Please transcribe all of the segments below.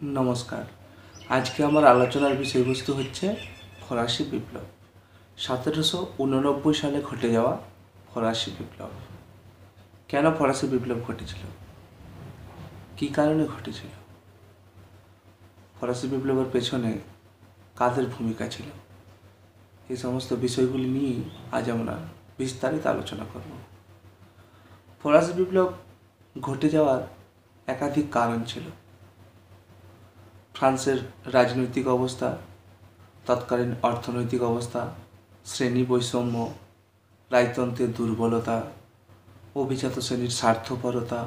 নমস্কার। আজকে আমার আলোচনার বিষয়বস্তু হচ্ছে ফরাসি বিপ্লব। 1789 সালে ঘটে যাওয়া ফরাসি বিপ্লব। কেন ফরাসি বিপ্লব ঘটেছিল, কী কারণে ঘটেছিল, ফরাসি বিপ্লবের পেছনে কাদের ভূমিকা ছিল, এই সমস্ত বিষয়গুলি নিয়েই আজ আমরা বিস্তারিত আলোচনা করব। ফরাসি বিপ্লব ঘটে যাওয়ার একাধিক কারণ ছিল। ফ্রান্সের রাজনৈতিক অবস্থা, তৎকালীন অর্থনৈতিক অবস্থা, শ্রেণী বৈষম্য, রাজতন্ত্রের দুর্বলতা, অভিজাত শ্রেণীর স্বার্থপরতা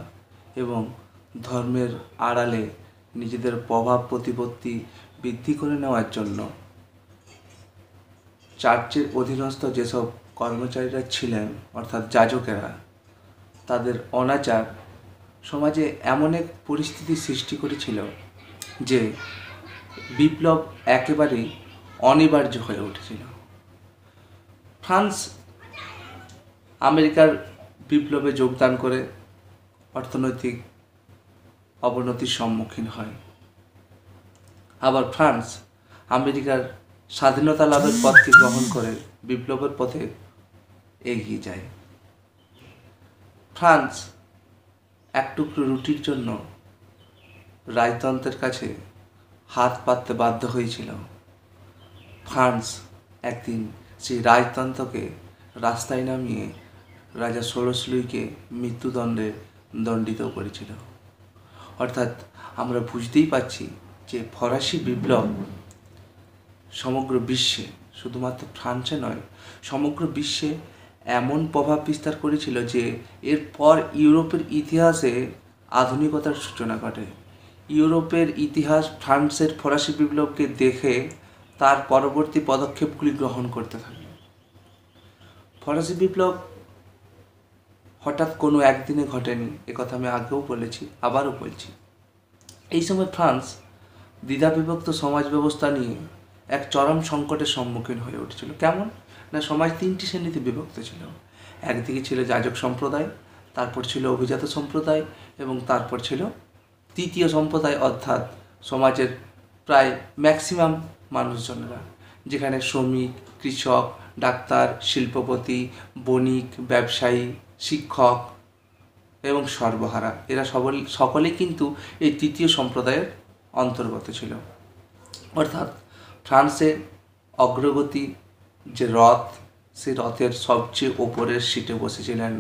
এবং ধর্মের আড়ালে নিজেদের প্রভাব প্রতিপত্তি বৃদ্ধি করে নেওয়ার জন্য চার্চের অধীনস্থ যেসব কর্মচারীরা ছিলেন অর্থাৎ যাজকেরা, তাদের অনাচার সমাজে এমন এক পরিস্থিতি সৃষ্টি করেছিল যে বিপ্লব একেবারেই অনিবার্য হয়ে উঠেছিল। ফ্রান্স আমেরিকার বিপ্লবে যোগদান করে অর্থনৈতিক অবনতির সম্মুখীন হয়। আবার ফ্রান্স আমেরিকার স্বাধীনতা লাভের পথকে গ্রহণ করে বিপ্লবের পথে এগিয়ে যায়। ফ্রান্স এক টুকরো রুটির জন্য রাজতন্ত্রের কাছে হাত পাততে বাধ্য হয়েছিল। ফ্রান্স একদিন সেই রাজতন্ত্রকে রাস্তায় নামিয়ে রাজা ষোড়শ লুইকে মৃত্যুদণ্ডে দণ্ডিত করেছিল। অর্থাৎ আমরা বুঝতেই পারছি যে ফরাসি বিপ্লব সমগ্র বিশ্বে, শুধুমাত্র ফ্রান্সে নয়, সমগ্র বিশ্বে এমন প্রভাব বিস্তার করেছিল যে এরপর ইউরোপের ইতিহাসে আধুনিকতার সূচনা ঘটে। ইউরোপের ইতিহাস ফ্রান্সের ফরাসি বিপ্লবকে দেখে তার পরবর্তী পদক্ষেপগুলি গ্রহণ করতে থাকে। ফরাসি বিপ্লব হঠাৎ কোনো একদিনে ঘটেনি, একথা আমি আগেও বলেছি, আবারও বলছি। এই সময় ফ্রান্স দ্বিধাবিভক্ত সমাজ ব্যবস্থা নিয়ে এক চরম সংকটের সম্মুখীন হয়ে উঠেছিল। কেমন না, সমাজ তিনটি শ্রেণীতে বিভক্ত ছিল। একদিকে ছিল যাজক সম্প্রদায়, তারপর ছিল অভিজাত সম্প্রদায় এবং তারপর ছিল তৃতীয় সম্প্রদায়, অর্থাৎ সমাজের প্রায় ম্যাক্সিমাম মানুষজনেরা, যেখানে শ্রমিক, কৃষক, ডাক্তার, শিল্পপতি, বণিক, ব্যবসায়ী, শিক্ষক এবং সর্বহারা, এরা সকলেই কিন্তু এই তৃতীয় সম্প্রদায়ের অন্তর্গত ছিল। অর্থাৎ ফ্রান্সের অগ্রগতি যে রথ, সেই রথের সবচেয়ে ওপরের সিটে বসেছিলেন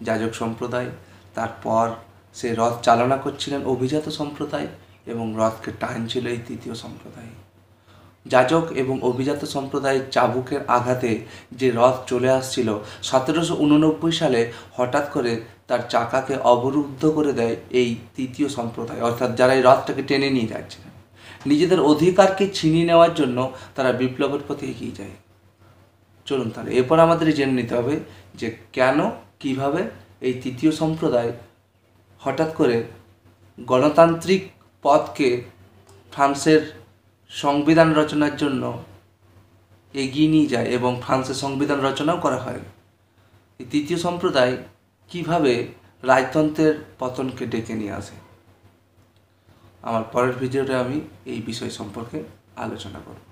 যাজক সম্প্রদায়, তারপর সে রথ চালনা করছিলেন অভিজাত সম্প্রদায় এবং রথকে টানছিল এই তৃতীয় সম্প্রদায়। যাজক এবং অভিজাত সম্প্রদায়ের চাবুকের আঘাতে যে রথ চলে আসছিল, 1789 সালে হঠাৎ করে তার চাকাকে অবরুদ্ধ করে দেয় এই তৃতীয় সম্প্রদায়, অর্থাৎ যারা এই রথটাকে টেনে নিয়ে যাচ্ছিলেন। নিজেদের অধিকারকে ছিনিয়ে নেওয়ার জন্য তারা বিপ্লবের পথে এগিয়ে যায়। চলুন তাহলে এরপর আমাদের জেনে নিতে হবে যে কেন, কিভাবে এই তৃতীয় সম্প্রদায় হঠাৎ করে গণতান্ত্রিক পথকে ফ্রান্সের সংবিধান রচনার জন্য এগিয়ে নিয়ে যায় এবং ফ্রান্সের সংবিধান রচনাও করা হয়। এই তৃতীয় সম্প্রদায় কিভাবে রাজতন্ত্রের পতনকে ডেকে নিয়ে আসে। আমার পরের ভিডিওতে আমি এই বিষয় সম্পর্কে আলোচনা করব।